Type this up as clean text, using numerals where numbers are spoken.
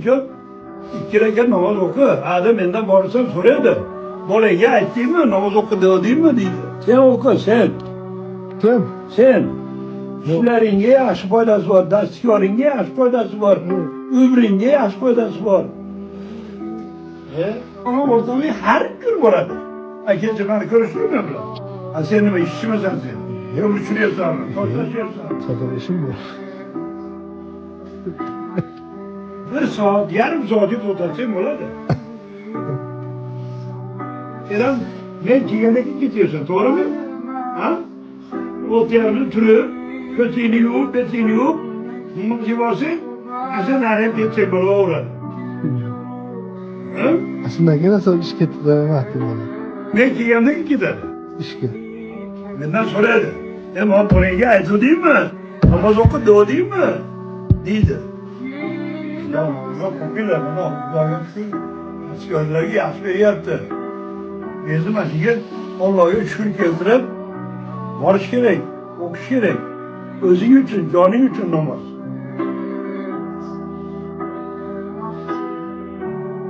çok 2 rekat namaz oku. Adam benden varsan soruyordu. Bolaya aytdingmi namaz oku dedingmi deydi. Sen oku sen. Kim? Sen. Ishlaringga yaxshi foydasi bor, dastyoringga yaxshi foydasi bor, umringga yaxshi foydasi bor. Ama o'rtamga har kun boradi. Kecha meni ko'rishdingmi bilan? Sen nima ishchimisan sen? Yo'l tushiryapsanmi? Toshlashyapsanmi? Sakın işim bu. Bir soat, yarim soatga to'xtatsang bo'ladi. Eram men kelganda ketaversan, to'g'rimi? Ha? O'tayapmiz turib, ko'zingni yuvib, betingni yuvib, nimasiga borsang, sen nari ketsang bo'laveradi. Ha? Aslında gene sonra iş getirdim vaktim oldu. Men kelganda ketadi. İşke. Mendan so'radi. Men bunga aytdingmi? Namoz o'qi dedingmi? deydi. Ya, ko'plar mana askarlarga yaxshi beryapti. Endi mana shunga Allohga shukr keltirib borish kerak, o'qish kerak. O'zing uchun, joning uchun namoz.